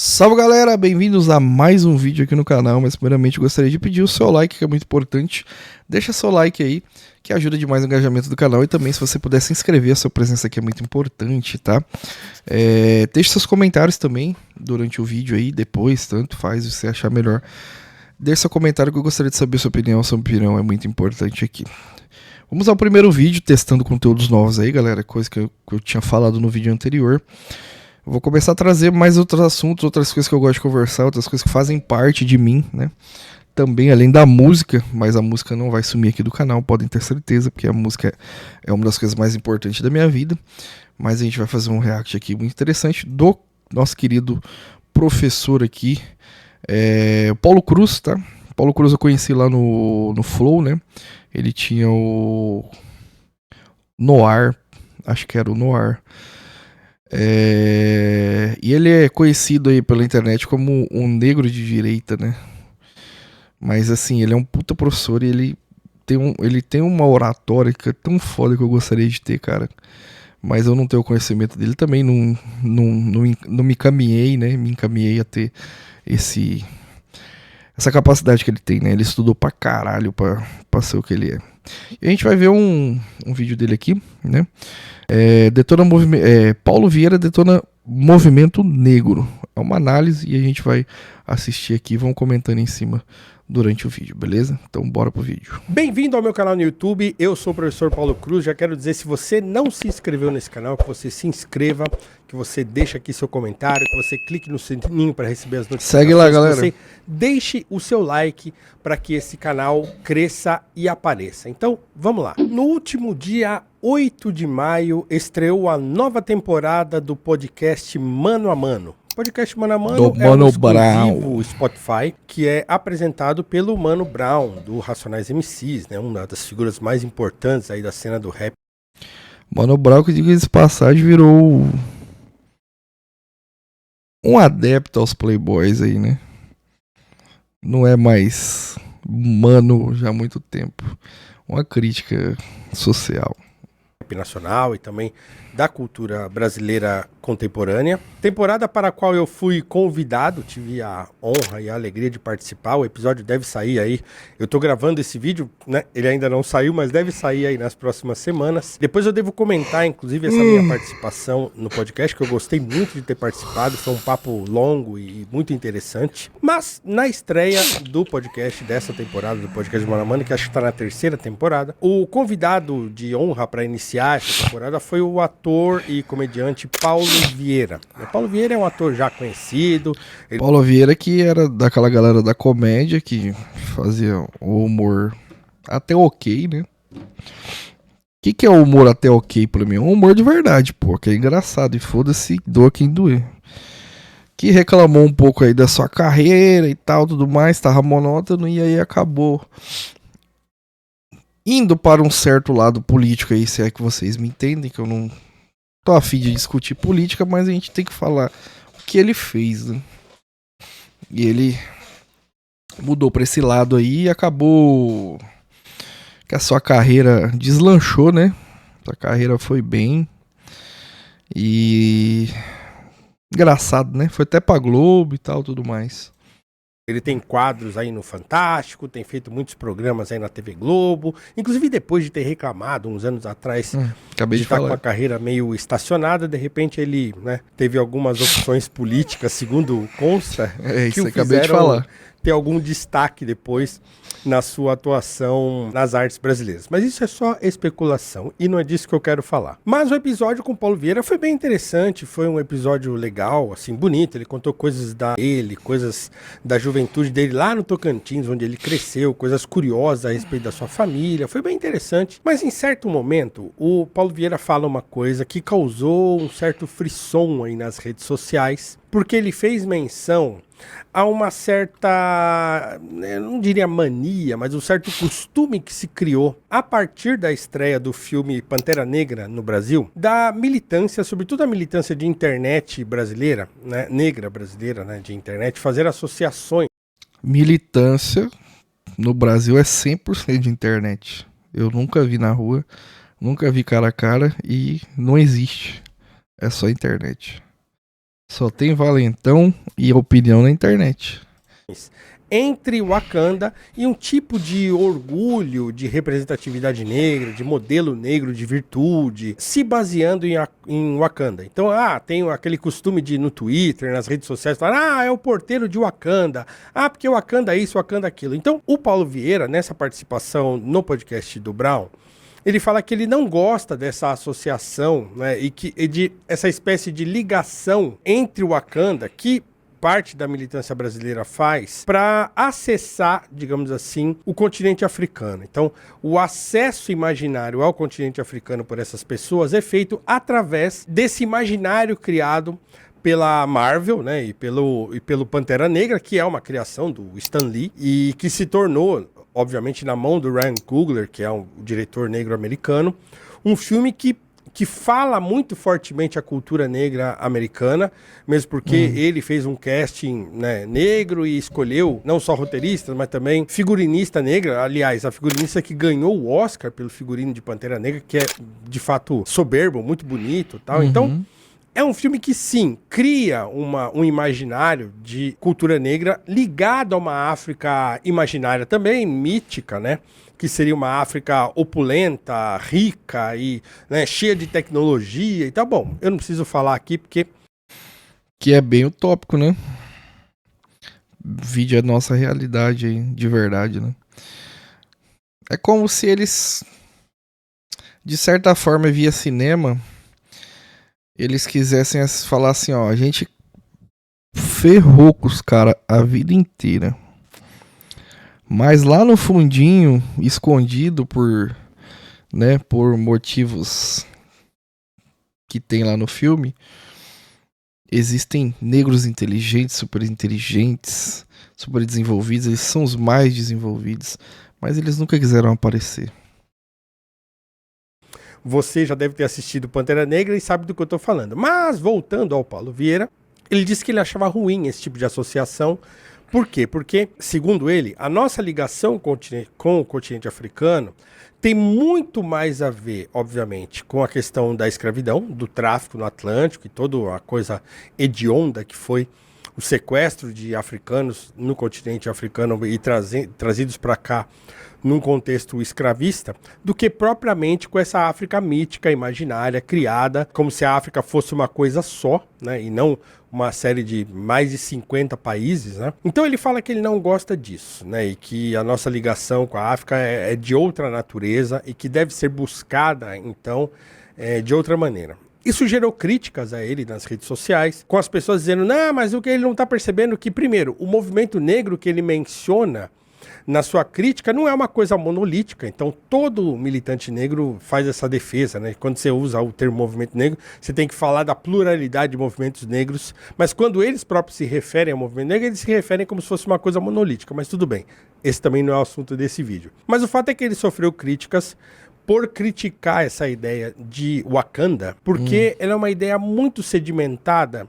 Salve galera, bem-vindos a mais um vídeo aqui no canal, mas primeiramente gostaria de pedir o seu like, que é muito importante. Deixa seu like aí, que ajuda demais o engajamento do canal, e também se você puder se inscrever, a sua presença aqui é muito importante, tá? Deixe seus comentários também durante o vídeo aí, depois, tanto faz, se você achar melhor. Deixe seu comentário que eu gostaria de saber sua opinião é muito importante aqui. Vamos ao primeiro vídeo, testando conteúdos novos aí, galera, coisa que eu tinha falado no vídeo anterior. Eu vou começar a trazer mais outros assuntos, outras coisas que eu gosto de conversar, outras coisas que fazem parte de mim, né? Também, além da música, mas a música não vai sumir aqui do canal, podem ter certeza, porque a música é uma das coisas mais importantes da minha vida. Mas a gente vai fazer um react aqui muito interessante do nosso querido professor aqui, Paulo Cruz, tá? Paulo Cruz eu conheci lá no Flow, né? Ele tinha o Noir, acho que era o Noir. E ele é conhecido aí pela internet como um negro de direita, né? Mas assim, ele é um puta professor e ele tem uma oratória que é tão foda que eu gostaria de ter, cara. Mas eu não tenho conhecimento dele também, não me encaminhei, né? Me encaminhei a ter essa capacidade que ele tem, né? Ele estudou pra caralho pra ser o que ele é. E a gente vai ver um vídeo dele aqui, né? Paulo Vieira detona movimento negro. É uma análise e a gente vai assistir aqui, vão comentando em cima durante o vídeo, beleza? Então bora pro vídeo. Bem-vindo ao meu canal no YouTube, eu sou o professor Paulo Cruz. Já quero dizer, se você não se inscreveu nesse canal, que você se inscreva, que você deixe aqui seu comentário, que você clique no sininho para receber as notificações. Segue lá, galera. Que você deixe o seu like para que esse canal cresça e apareça. Então, vamos lá. No último dia 8 de maio, estreou a nova temporada do podcast Mano a Mano. Podcast Mano a Mano do Mano Brown, exclusivo Spotify, que é apresentado pelo Mano Brown, do Racionais MCs, né? Uma das figuras mais importantes aí da cena do rap. Mano Brown, que diga de passagem, virou um adepto aos playboys aí, né? Não é mais mano já há muito tempo. Uma crítica social. Nacional e também da cultura brasileira contemporânea. Temporada para a qual eu fui convidado, tive a honra e a alegria de participar. O episódio deve sair aí. Eu tô gravando esse vídeo, né? Ele ainda não saiu, mas deve sair aí nas próximas semanas. Depois eu devo comentar, inclusive, essa minha participação no podcast, que eu gostei muito de ter participado. Foi um papo longo e muito interessante. Mas na estreia do podcast dessa temporada, do podcast Mano a Mano, que acho que está na terceira temporada, o convidado de honra para iniciar essa temporada foi o ator e comediante Paulo Vieira. Paulo Vieira é um ator já conhecido. Paulo Vieira, que era daquela galera da comédia que fazia o humor até ok, né? O que é o humor até ok pra mim? É um humor de verdade, pô, que é engraçado e foda-se, doa quem doer. Que reclamou um pouco aí da sua carreira e tal, tudo mais, tava monótono e aí acabou indo para um certo lado político aí, se é que vocês me entendem, que eu não tô a fim de discutir política, mas a gente tem que falar o que ele fez, né? E ele mudou para esse lado aí e acabou que a sua carreira deslanchou, né? Sua carreira foi bem e engraçado, né? Foi até pra Globo e tal, tudo mais. Ele tem quadros aí no Fantástico, tem feito muitos programas aí na TV Globo. Inclusive, depois de ter reclamado uns anos atrás acabei de estar falar com a carreira meio estacionada, de repente ele, né, teve algumas opções políticas, segundo consta, isso que o acabei de fizeram falar. ter algum destaque depois na sua atuação nas artes brasileiras. Mas isso é só especulação e não é disso que eu quero falar. Mas o episódio com o Paulo Vieira foi bem interessante, foi um episódio legal, assim, bonito. Ele contou coisas coisas da juventude dele lá no Tocantins, onde ele cresceu, coisas curiosas a respeito da sua família. Foi bem interessante. Mas em certo momento, o Paulo Vieira fala uma coisa que causou um certo frisson aí nas redes sociais, porque ele fez menção a uma certa, eu não diria mania, mas um certo costume que se criou a partir da estreia do filme Pantera Negra no Brasil, da militância, sobretudo a militância de internet brasileira, né, negra brasileira, né, de internet, fazer associações. Militância no Brasil é 100% de internet. Eu nunca vi na rua, nunca vi cara a cara e não existe. É só internet. Só tem valentão e opinião na internet. Entre Wakanda e um tipo de orgulho, de representatividade negra, de modelo negro de virtude, se baseando em Wakanda. Então, tem aquele costume de no Twitter, nas redes sociais, falar, é o porteiro de Wakanda, porque Wakanda é isso, Wakanda é aquilo. Então, o Paulo Vieira, nessa participação no podcast do Brown, ele fala que ele não gosta dessa associação, né, e de essa espécie de ligação entre o Wakanda, que parte da militância brasileira faz para acessar, digamos assim, o continente africano. Então, o acesso imaginário ao continente africano por essas pessoas é feito através desse imaginário criado pela Marvel, né, e pelo Pantera Negra, que é uma criação do Stan Lee e que se tornou, obviamente, na mão do Ryan Coogler, que é um diretor negro americano, um filme que fala muito fortemente a cultura negra americana, mesmo porque ele fez um casting, né, negro e escolheu não só roteiristas, mas também figurinista negra. Aliás, a figurinista que ganhou o Oscar pelo figurino de Pantera Negra, que é de fato soberbo, muito bonito e tal. Então, é um filme que, sim, cria um imaginário de cultura negra ligado a uma África imaginária também, mítica, né? Que seria uma África opulenta, rica e, né, cheia de tecnologia e tal. Bom, eu não preciso falar aqui porque... Que é bem utópico, né? Vide a nossa realidade aí, de verdade, né? É como se eles, de certa forma, via cinema, eles quisessem falar assim, ó, a gente ferrou com os caras a vida inteira. Mas lá no fundinho, escondido por motivos que tem lá no filme, existem negros inteligentes, super desenvolvidos, eles são os mais desenvolvidos, mas eles nunca quiseram aparecer. Você já deve ter assistido Pantera Negra e sabe do que eu tô falando. Mas, voltando ao Paulo Vieira, ele disse que ele achava ruim esse tipo de associação. Por quê? Porque, segundo ele, a nossa ligação com o continente africano tem muito mais a ver, obviamente, com a questão da escravidão, do tráfico no Atlântico e toda a coisa hedionda que foi o sequestro de africanos no continente africano e trazidos para cá num contexto escravista, do que propriamente com essa África mítica, imaginária, criada como se a África fosse uma coisa só, né, e não uma série de mais de 50 países, né? Então ele fala que ele não gosta disso, né, e que a nossa ligação com a África é de outra natureza e que deve ser buscada, então, de outra maneira. Isso gerou críticas a ele nas redes sociais, com as pessoas dizendo, não, mas o que ele não está percebendo é que, primeiro, o movimento negro que ele menciona na sua crítica não é uma coisa monolítica. Então todo militante negro faz essa defesa, né? Quando você usa o termo movimento negro, você tem que falar da pluralidade de movimentos negros, mas quando eles próprios se referem ao movimento negro, eles se referem como se fosse uma coisa monolítica, mas tudo bem, esse também não é o assunto desse vídeo. Mas o fato é que ele sofreu críticas por criticar essa ideia de Wakanda, porque ela é uma ideia muito sedimentada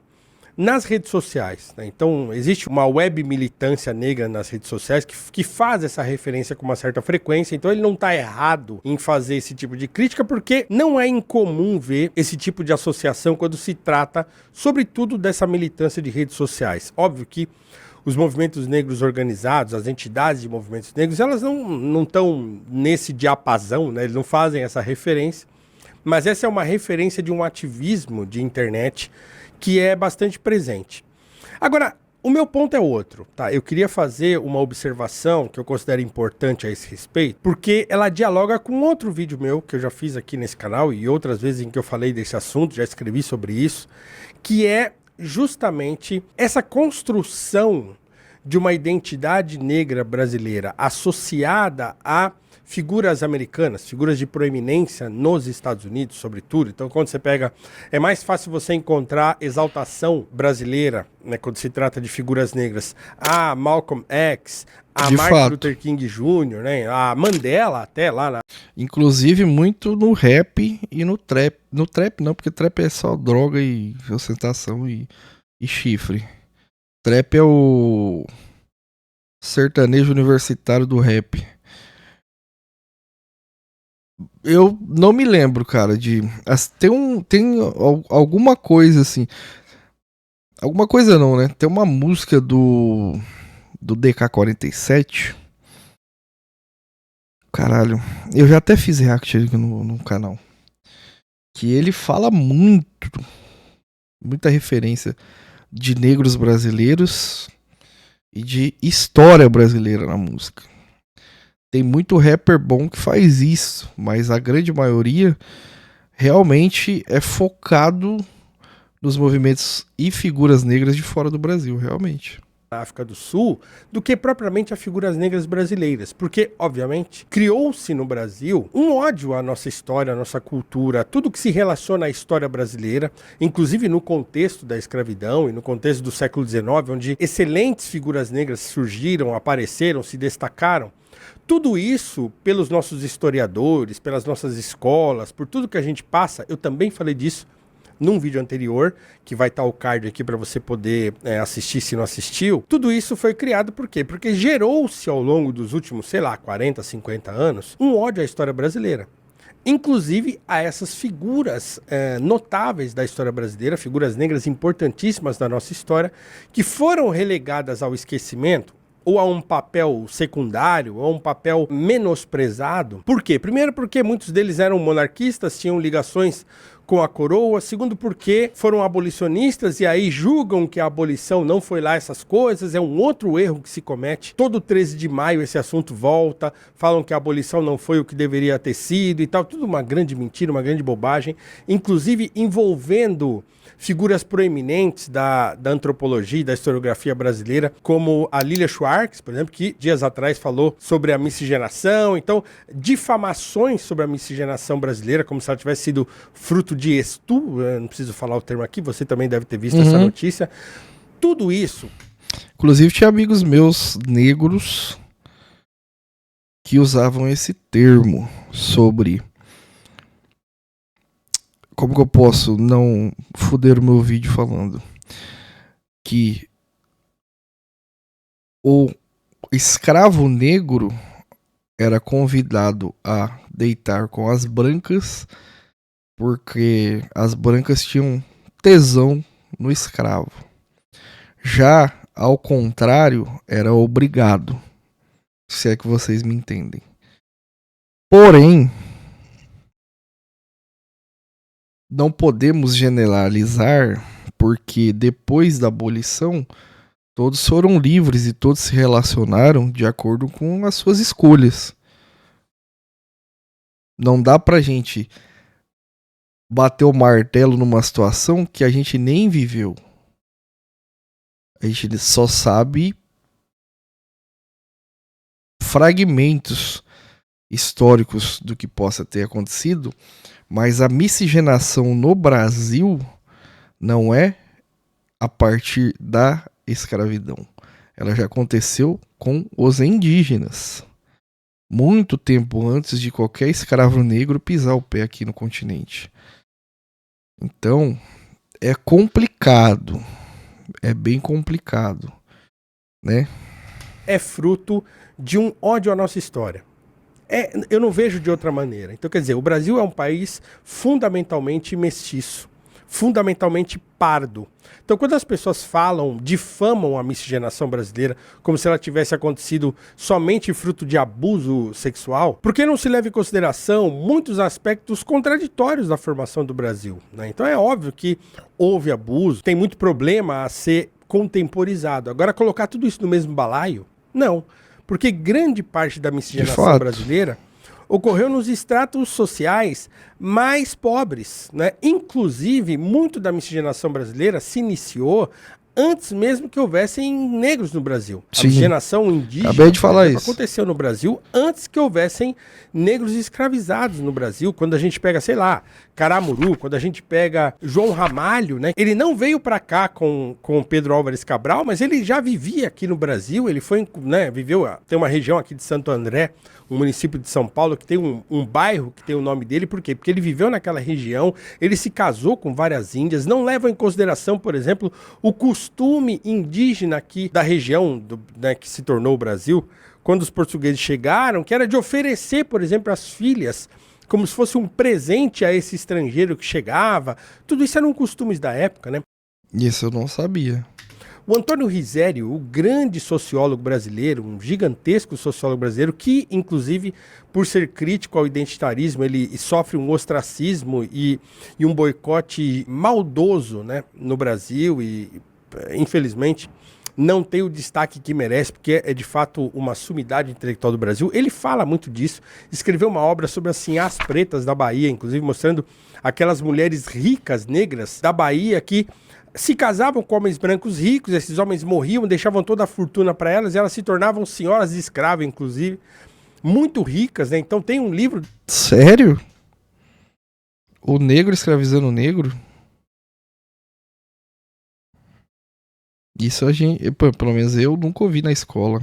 nas redes sociais, né? Então existe uma web militância negra nas redes sociais que faz essa referência com uma certa frequência. Então ele não está errado em fazer esse tipo de crítica, porque não é incomum ver esse tipo de associação quando se trata, sobretudo, dessa militância de redes sociais. Óbvio que os movimentos negros organizados, as entidades de movimentos negros, elas não estão nesse diapasão, né? Eles não fazem essa referência, mas essa é uma referência de um ativismo de internet que é bastante presente. Agora, o meu ponto é outro, tá? Eu queria fazer uma observação que eu considero importante a esse respeito, porque ela dialoga com outro vídeo meu que eu já fiz aqui nesse canal e outras vezes em que eu falei desse assunto, já escrevi sobre isso, que é justamente essa construção de uma identidade negra brasileira associada a figuras americanas, figuras de proeminência nos Estados Unidos, sobretudo. Então, quando você pega, é mais fácil você encontrar exaltação brasileira, né, quando se trata de figuras negras. A Malcolm X, a Martin Luther King Jr., né, a Mandela até lá na... Inclusive muito no rap e no trap. No trap não, porque trap é só droga e ostentação e chifre. Trap é o sertanejo universitário do rap. Eu não me lembro, cara, de... Tem alguma coisa assim... Alguma coisa não, né? Tem uma música do DK47. Caralho, eu já até fiz react aqui no canal. Que ele fala muita referência de negros brasileiros e de história brasileira na música. Tem muito rapper bom que faz isso, mas a grande maioria realmente é focado nos movimentos e figuras negras de fora do Brasil, realmente. Na África do Sul, do que propriamente as figuras negras brasileiras. Porque, obviamente, criou-se no Brasil um ódio à nossa história, à nossa cultura, a tudo que se relaciona à história brasileira, inclusive no contexto da escravidão e no contexto do século XIX, onde excelentes figuras negras surgiram, apareceram, se destacaram. Tudo isso, pelos nossos historiadores, pelas nossas escolas, por tudo que a gente passa, eu também falei disso num vídeo anterior, que vai estar o card aqui para você poder assistir se não assistiu. Tudo isso foi criado por quê? Porque gerou-se ao longo dos últimos, 40, 50 anos, um ódio à história brasileira. Inclusive a essas figuras notáveis da história brasileira, figuras negras importantíssimas da nossa história, que foram relegadas ao esquecimento, ou a um papel secundário, ou a um papel menosprezado. Por quê? Primeiro porque muitos deles eram monarquistas, tinham ligações com a coroa. Segundo porque foram abolicionistas e aí julgam que a abolição não foi lá essas coisas. É um outro erro que se comete. Todo 13 de maio esse assunto volta, falam que a abolição não foi o que deveria ter sido e tal. Tudo uma grande mentira, uma grande bobagem, inclusive envolvendo figuras proeminentes da antropologia e da historiografia brasileira, como a Lilia Schwartz, por exemplo, que dias atrás falou sobre a miscigenação. Então, difamações sobre a miscigenação brasileira, como se ela tivesse sido fruto de estu, não preciso falar o termo aqui, você também deve ter visto essa notícia. Tudo isso. Inclusive, tinha amigos meus negros que usavam esse termo sobre... Como que eu posso não foder o meu vídeo falando que o escravo negro era convidado a deitar com as brancas porque as brancas tinham tesão no escravo. Já ao contrário, era obrigado. Se é que vocês me entendem. Porém, não podemos generalizar, porque depois da abolição, todos foram livres e todos se relacionaram de acordo com as suas escolhas. Não dá pra gente bater o martelo numa situação que a gente nem viveu. A gente só sabe fragmentos históricos do que possa ter acontecido. Mas a miscigenação no Brasil não é a partir da escravidão. Ela já aconteceu com os indígenas. Muito tempo antes de qualquer escravo negro pisar o pé aqui no continente. Então, é complicado. É bem complicado, né? É fruto de um ódio à nossa história. Eu não vejo de outra maneira. Então, quer dizer, o Brasil é um país fundamentalmente mestiço, fundamentalmente pardo. Então, quando as pessoas difamam a miscigenação brasileira como se ela tivesse acontecido somente fruto de abuso sexual, por que não se leva em consideração muitos aspectos contraditórios da formação do Brasil, né? Então, é óbvio que houve abuso, tem muito problema a ser contemporizado. Agora, colocar tudo isso no mesmo balaio? Não. Porque grande parte da miscigenação brasileira ocorreu nos estratos sociais mais pobres, né? Inclusive, muito da miscigenação brasileira se iniciou antes mesmo que houvessem negros no Brasil. Sim. A miscigenação indígena Acabei de falar isso. Aconteceu no Brasil antes que houvessem negros escravizados no Brasil. Quando a gente pega, sei lá, Caramuru, quando a gente pega João Ramalho, né? Ele não veio para cá com Pedro Álvares Cabral, mas ele já vivia aqui no Brasil. Ele foi, né, tem uma região aqui de Santo André, um município de São Paulo, que tem um bairro que tem o nome dele. Por quê? Porque ele viveu naquela região, ele se casou com várias índias, não leva em consideração, por exemplo, o costume indígena aqui da região né, que se tornou o Brasil, quando os portugueses chegaram, que era de oferecer, por exemplo, as filhas como se fosse um presente a esse estrangeiro que chegava. Tudo isso eram costumes da época, né? Isso eu não sabia. O Antônio Risério, o grande sociólogo brasileiro, um gigantesco sociólogo brasileiro, que, inclusive, por ser crítico ao identitarismo, ele sofre um ostracismo e um boicote maldoso, né, no Brasil e, infelizmente, não tem o destaque que merece, porque é de fato uma sumidade intelectual do Brasil. Ele fala muito disso, escreveu uma obra sobre as sinhás pretas da Bahia, inclusive mostrando aquelas mulheres ricas, negras, da Bahia, que se casavam com homens brancos ricos, esses homens morriam, deixavam toda a fortuna para elas, e elas se tornavam senhoras de escravo, inclusive, muito ricas, né? Então tem um livro... Sério? O negro escravizando o negro? Isso a gente, pelo menos eu nunca ouvi na escola.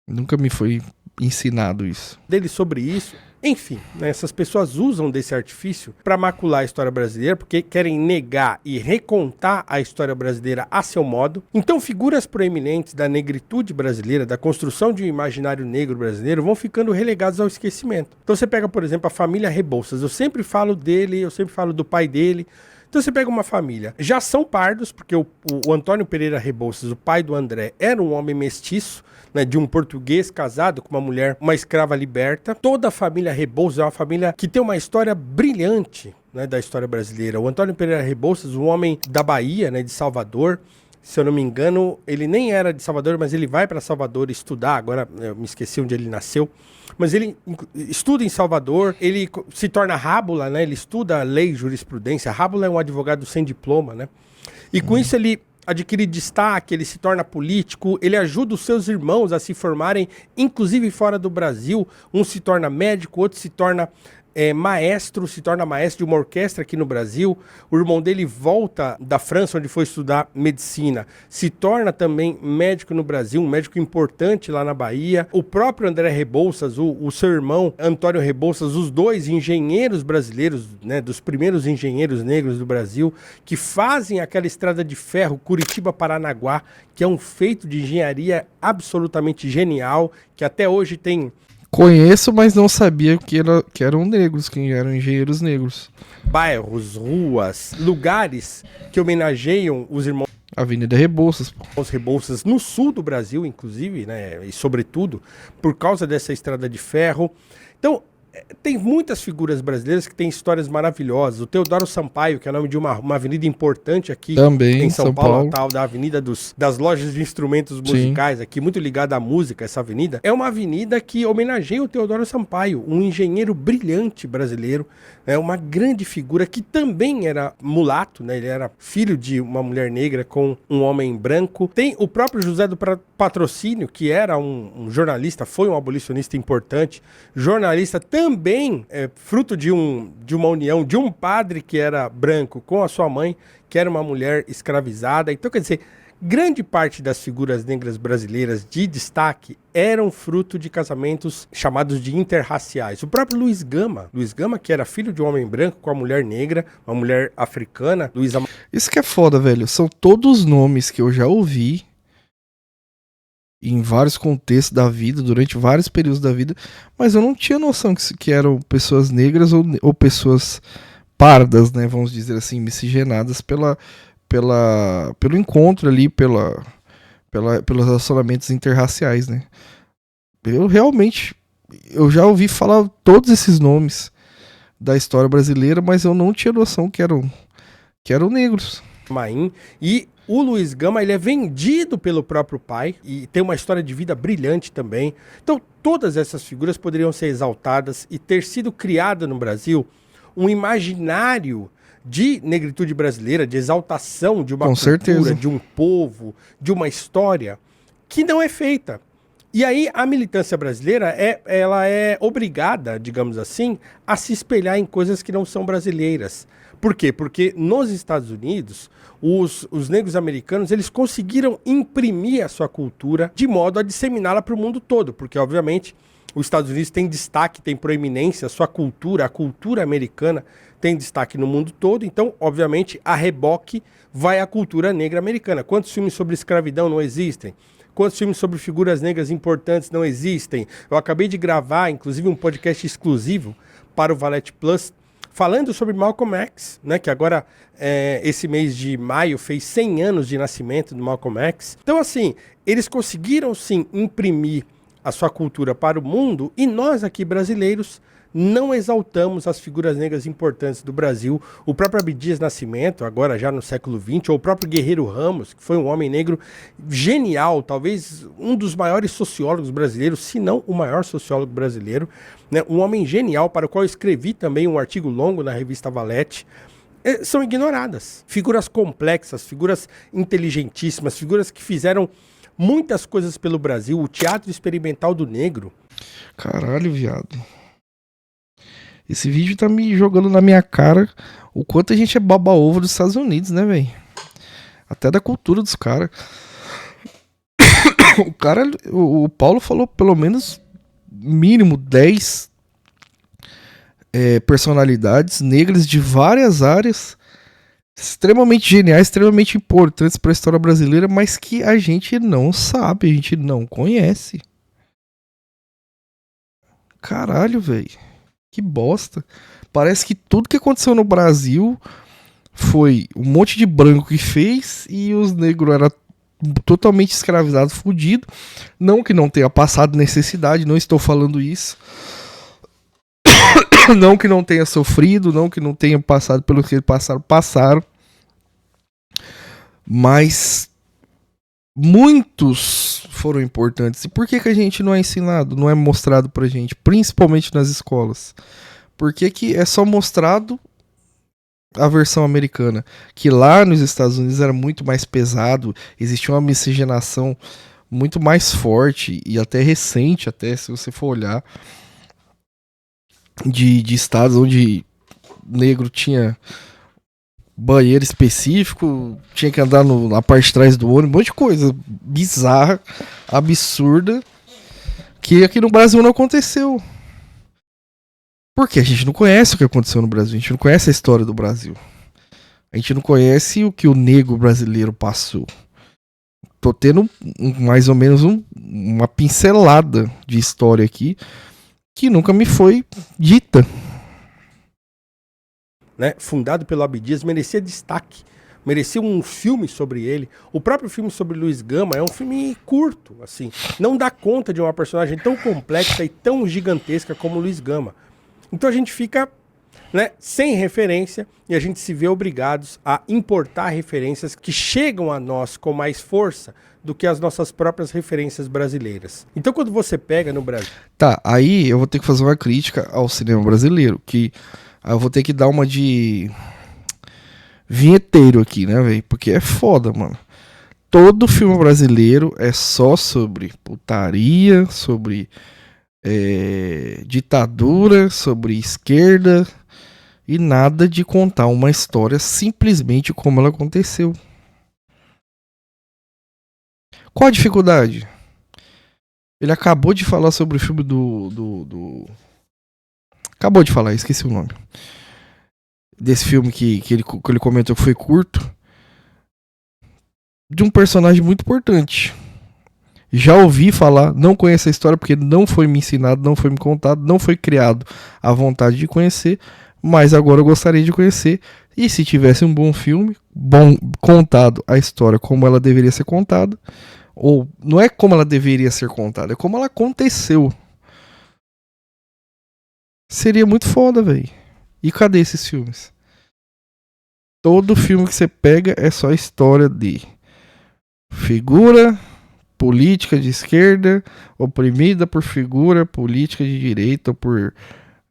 Nunca me foi ensinado isso. Dele sobre isso. Enfim, né, essas pessoas usam desse artifício para macular a história brasileira, porque querem negar e recontar a história brasileira a seu modo. Então, figuras proeminentes da negritude brasileira, da construção de um imaginário negro brasileiro, vão ficando relegados ao esquecimento. Então, você pega, por exemplo, a família Rebouças. Eu sempre falo dele, eu sempre falo do pai dele. Então você pega uma família, já são pardos, porque o Antônio Pereira Rebouças, o pai do André, era um homem mestiço, né, de um português casado com uma mulher, uma escrava liberta. Toda a família Rebouças é uma família que tem uma história brilhante, né, da história brasileira. O Antônio Pereira Rebouças, um homem da Bahia, né, de Salvador, se eu não me engano, ele nem era de Salvador, mas ele vai para Salvador estudar, agora eu me esqueci onde ele nasceu, mas ele estuda em Salvador, ele se torna rábula, né? Ele estuda lei e jurisprudência. Rábula é um advogado sem diploma, né? E com isso ele adquire destaque, ele se torna político, ele ajuda os seus irmãos a se formarem, inclusive fora do Brasil. Um se torna médico, outro se torna maestro, se torna maestro de uma orquestra aqui no Brasil. O irmão dele volta da França, onde foi estudar medicina, se torna também médico no Brasil, um médico importante lá na Bahia. O próprio André Rebouças, o seu irmão Antônio Rebouças, os dois engenheiros brasileiros, né, dos primeiros engenheiros negros do Brasil, que fazem aquela estrada de ferro Curitiba-Paranaguá, que é um feito de engenharia absolutamente genial, que até hoje tem... Conheço, mas não sabia que eram negros, que eram engenheiros negros. Bairros, ruas, lugares que homenageiam os irmãos Avenida Rebouças. Os Rebouças no sul do Brasil, inclusive, né, e sobretudo por causa dessa estrada de ferro. Então, tem muitas figuras brasileiras que têm histórias maravilhosas. O Teodoro Sampaio, que é o nome de uma avenida importante aqui também, em São Paulo, tal, da Avenida das Lojas de Instrumentos Musicais, aqui, muito ligada à música, essa avenida. É uma avenida que homenageia o Teodoro Sampaio, um engenheiro brilhante brasileiro, uma grande figura que também era mulato, né? Ele era filho de uma mulher negra com um homem branco. Tem o próprio José do Patrocínio, que era um jornalista, foi um abolicionista importante, jornalista também fruto de uma união de um padre que era branco com a sua mãe, que era uma mulher escravizada. Então, quer dizer, grande parte das figuras negras brasileiras de destaque eram fruto de casamentos chamados de interraciais. O próprio Luiz Gama, que era filho de um homem branco com a mulher negra, uma mulher africana. Isso que é foda, velho. São todos nomes que eu já ouvi em vários contextos da vida, durante vários períodos da vida, mas eu não tinha noção que eram pessoas negras ou pessoas pardas, né, vamos dizer assim, miscigenadas pelo encontro ali, pelos relacionamentos interraciais, né. Eu já ouvi falar todos esses nomes da história brasileira, mas eu não tinha noção que eram negros. E o Luiz Gama, ele é vendido pelo próprio pai e tem uma história de vida brilhante também. Então, todas essas figuras poderiam ser exaltadas e ter sido criada no Brasil um imaginário de negritude brasileira, de exaltação de uma cultura, de um povo, de uma história, que não é feita. E aí a militância brasileira ela é obrigada, digamos assim, a se espelhar em coisas que não são brasileiras. Por quê? Porque nos Estados Unidos, os negros americanos, eles conseguiram imprimir a sua cultura de modo a disseminá-la para o mundo todo, porque, obviamente, os Estados Unidos têm destaque, tem proeminência, a sua cultura, a cultura americana tem destaque no mundo todo, então, obviamente, a reboque vai a cultura negra americana. Quantos filmes sobre escravidão não existem? Quantos filmes sobre figuras negras importantes não existem? Eu acabei de gravar, inclusive, um podcast exclusivo para o Valete Plus, falando sobre Malcolm X, né, que agora esse mês de maio fez 100 anos de nascimento do Malcolm X. Então, assim, eles conseguiram, sim, imprimir a sua cultura para o mundo e nós aqui brasileiros não exaltamos as figuras negras importantes do Brasil. O próprio Abdias Nascimento, agora já no século XX, ou o próprio Guerreiro Ramos, que foi um homem negro genial, talvez um dos maiores sociólogos brasileiros, se não o maior sociólogo brasileiro, né? Um homem genial, para o qual eu escrevi também um artigo longo na revista Valete, são ignoradas. Figuras complexas, figuras inteligentíssimas, figuras que fizeram muitas coisas pelo Brasil. O Teatro Experimental do Negro. Caralho, viado. Esse vídeo tá me jogando na minha cara o quanto a gente é baba-ovo dos Estados Unidos, né, velho? Até da cultura dos caras. O Paulo falou pelo menos mínimo 10 personalidades negras de várias áreas extremamente geniais, extremamente importantes para a história brasileira, mas que a gente não sabe, a gente não conhece. Caralho, velho. Que bosta. Parece que tudo que aconteceu no Brasil foi um monte de branco que fez e os negros eram totalmente escravizados, fudidos. Não que não tenha passado necessidade, não estou falando isso. Não que não tenha sofrido, não que não tenha passado pelo que eles passaram. Mas muitos foram importantes. E por que a gente não é ensinado, não é mostrado pra gente, principalmente nas escolas? Por que é só mostrado a versão americana? Que lá nos Estados Unidos era muito mais pesado, existia uma miscigenação muito mais forte e até recente, até se você for olhar, de estados onde negro tinha banheiro específico, tinha que andar na parte de trás do ônibus, um monte de coisa bizarra, absurda, que aqui no Brasil não aconteceu. Porque a gente não conhece o que aconteceu no Brasil, a gente não conhece a história do Brasil. A gente não conhece o que o negro brasileiro passou. Tô tendo mais ou menos uma pincelada de história aqui que nunca me foi dita. Né, fundado pelo Abdias, merecia destaque, merecia um filme sobre ele. O próprio filme sobre Luiz Gama é um filme curto, assim, não dá conta de uma personagem tão complexa e tão gigantesca como Luiz Gama. Então a gente fica, né, sem referência e a gente se vê obrigados a importar referências que chegam a nós com mais força do que as nossas próprias referências brasileiras. Então quando você pega no Brasil... Tá, aí eu vou ter que fazer uma crítica ao cinema brasileiro, que eu vou ter que dar uma de vinheteiro aqui, né, velho? Porque é foda, mano. Todo filme brasileiro é só sobre putaria, sobre ditadura, sobre esquerda e nada de contar uma história simplesmente como ela aconteceu. Qual a dificuldade? Ele acabou de falar sobre o filme Acabou de falar, esqueci o nome. Desse filme que ele comentou que foi curto. De um personagem muito importante. Já ouvi falar, não conheço a história porque não foi me ensinado, não foi me contado, não foi criado a vontade de conhecer, mas agora eu gostaria de conhecer. E se tivesse um bom filme, bom contado a história como ela deveria ser contada, ou não é como ela deveria ser contada, é como ela aconteceu. Seria muito foda, velho. E cadê esses filmes? Todo filme que você pega é só história de figura política de esquerda oprimida por figura política de direita, ou por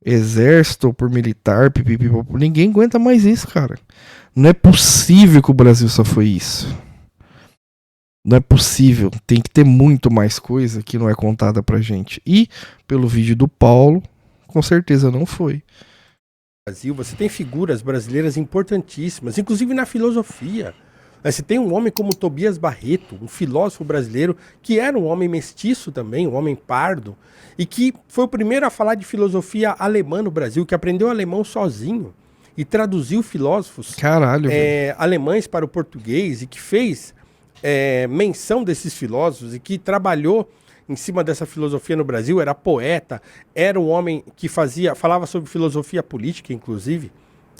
exército, ou por militar, pipipipo. Ninguém aguenta mais isso, cara. Não é possível que o Brasil só foi isso. Não é possível. Tem que ter muito mais coisa que não é contada pra gente. E, pelo vídeo do Paulo, com certeza não foi. Brasil, você tem figuras brasileiras importantíssimas, inclusive na filosofia. Você tem um homem como Tobias Barreto, um filósofo brasileiro, que era um homem mestiço também, um homem pardo, e que foi o primeiro a falar de filosofia alemã no Brasil, que aprendeu alemão sozinho e traduziu filósofos alemães para o português, e que fez menção desses filósofos, e que trabalhou em cima dessa filosofia no Brasil, era poeta, era um homem que falava sobre filosofia política, inclusive,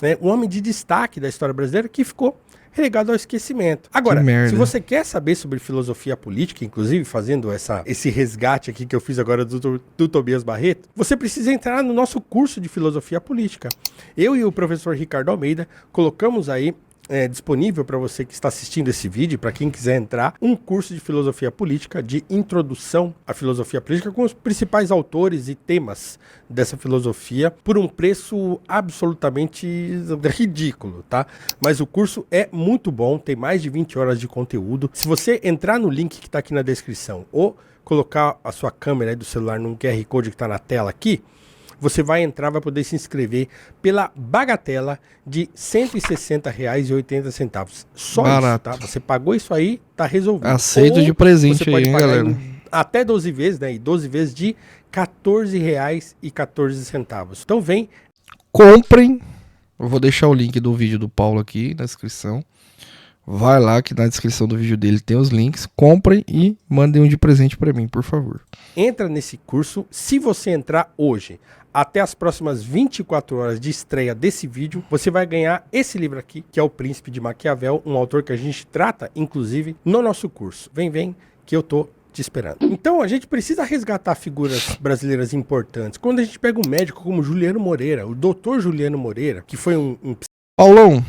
né? Um homem de destaque da história brasileira que ficou relegado ao esquecimento. Agora, se você quer saber sobre filosofia política, inclusive fazendo esse resgate aqui que eu fiz agora do Tobias Barreto, você precisa entrar no nosso curso de filosofia política. Eu e o professor Ricardo Almeida colocamos aí disponível para você que está assistindo esse vídeo, para quem quiser entrar, um curso de filosofia política, de introdução à filosofia política, com os principais autores e temas dessa filosofia, por um preço absolutamente ridículo, tá? Mas o curso é muito bom, tem mais de 20 horas de conteúdo. Se você entrar no link que está aqui na descrição, ou colocar a sua câmera aí do celular num QR Code que está na tela aqui, você vai entrar, vai poder se inscrever pela bagatela de R$ 160,80. Só barato. isso, tá? Você pagou isso aí, tá resolvido. Aceito de presente aí, hein, galera? Até 12 vezes, né? E 12 vezes de R$ 14,14. Então vem. Comprem. Eu vou deixar o link do vídeo do Paulo aqui na descrição. Vai lá que na descrição do vídeo dele tem os links. Comprem e mandem um de presente para mim, por favor. Entra nesse curso. Se você entrar hoje, até as próximas 24 horas de estreia desse vídeo, você vai ganhar esse livro aqui, que é O Príncipe de Maquiavel, um autor que a gente trata, inclusive, no nosso curso. Vem, que eu tô te esperando. Então, a gente precisa resgatar figuras brasileiras importantes. Quando a gente pega um médico como Juliano Moreira, o doutor Juliano Moreira, que foi um... Paulão, o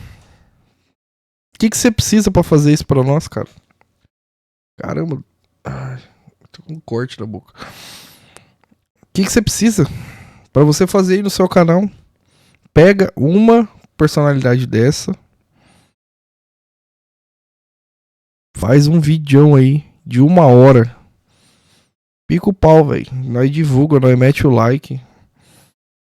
que você precisa pra fazer isso pra nós, cara? Caramba. Ai, tô com um corte na boca. O que você precisa pra você fazer aí no seu canal? Pega uma personalidade dessa. Faz um vídeo aí de 1 hora. Pica o pau, velho. Nós divulga, nós mete o like.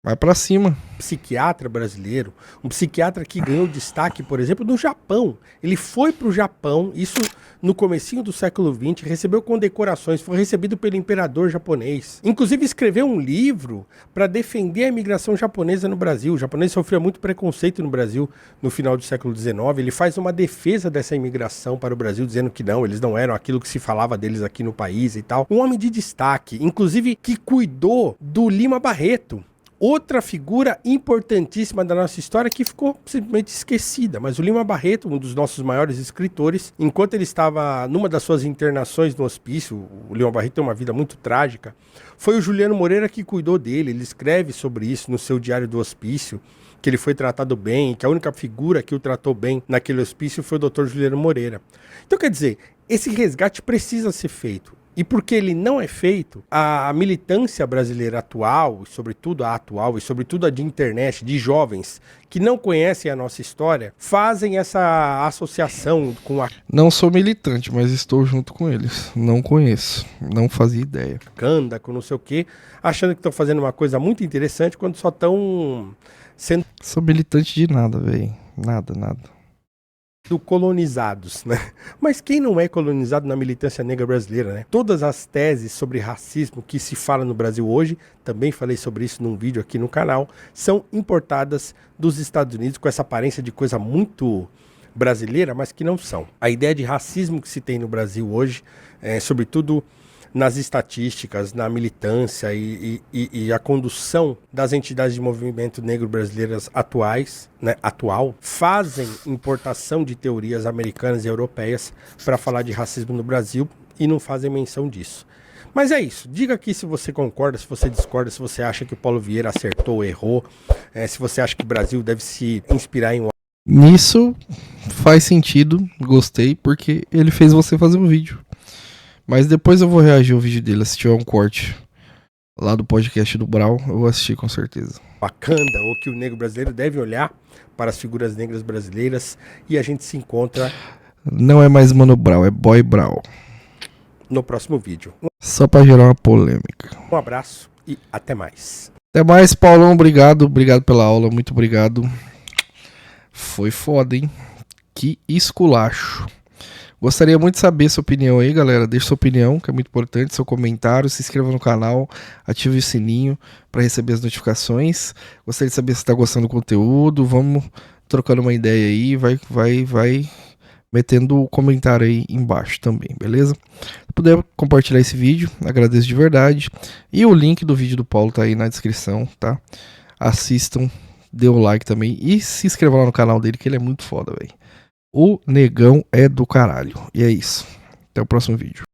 Vai pra cima. Psiquiatra brasileiro, um psiquiatra que ganhou destaque, por exemplo, no Japão. Ele foi pro Japão, isso no comecinho do século XX, recebeu condecorações, foi recebido pelo imperador japonês. Inclusive escreveu um livro para defender a imigração japonesa no Brasil. O japonês sofreu muito preconceito no Brasil no final do século XIX. Ele faz uma defesa dessa imigração para o Brasil, dizendo que não, eles não eram aquilo que se falava deles aqui no país e tal. Um homem de destaque, inclusive que cuidou do Lima Barreto. Outra figura importantíssima da nossa história que ficou simplesmente esquecida. Mas o Lima Barreto, um dos nossos maiores escritores, enquanto ele estava numa das suas internações no hospício, o Lima Barreto tem uma vida muito trágica, foi o Juliano Moreira que cuidou dele. Ele escreve sobre isso no seu Diário do Hospício, que ele foi tratado bem, que a única figura que o tratou bem naquele hospício foi o Dr. Juliano Moreira. Então, quer dizer, esse resgate precisa ser feito. E porque ele não é feito, a militância brasileira atual, e sobretudo a de internet, de jovens que não conhecem a nossa história, fazem essa associação com a... Não sou militante, mas estou junto com eles. Não conheço, não fazia ideia. Canda, com não sei o quê, achando que estão fazendo uma coisa muito interessante quando só estão sendo... Sou militante de nada, velho. Nada. colonizados, né? Mas quem não é colonizado na militância negra brasileira, né? Todas as teses sobre racismo que se fala no Brasil hoje, também falei sobre isso num vídeo aqui no canal, são importadas dos Estados Unidos com essa aparência de coisa muito brasileira, mas que não são. A ideia de racismo que se tem no Brasil hoje, sobretudo nas estatísticas, na militância e a condução das entidades de movimento negro brasileiras atuais, né, fazem importação de teorias americanas e europeias para falar de racismo no Brasil e não fazem menção disso. Mas é isso, diga aqui se você concorda, se você discorda, se você acha que o Paulo Vieira acertou ou errou, se você acha que o Brasil deve se inspirar em... Nisso faz sentido, gostei, porque ele fez você fazer um vídeo. Mas depois eu vou reagir ao vídeo dele, se tiver um corte lá do podcast do Brau, eu vou assistir com certeza. Bacana, ou que o negro brasileiro deve olhar para as figuras negras brasileiras, e a gente se encontra... Não é mais Mano Brau, é Boy Brau. No próximo vídeo. Só para gerar uma polêmica. Um abraço e até mais. Até mais, Paulão, obrigado pela aula, muito obrigado. Foi foda, hein? Que esculacho. Gostaria muito de saber sua opinião aí, galera. Deixe sua opinião, que é muito importante, seu comentário, se inscreva no canal, ative o sininho para receber as notificações. Gostaria de saber se está gostando do conteúdo. Vamos trocando uma ideia aí, vai metendo o comentário aí embaixo também, beleza? Se puder compartilhar esse vídeo, agradeço de verdade. E o link do vídeo do Paulo tá aí na descrição, tá? Assistam, dê o like também e se inscreva lá no canal dele, que ele é muito foda, velho. O negão é do caralho. E é isso. Até o próximo vídeo.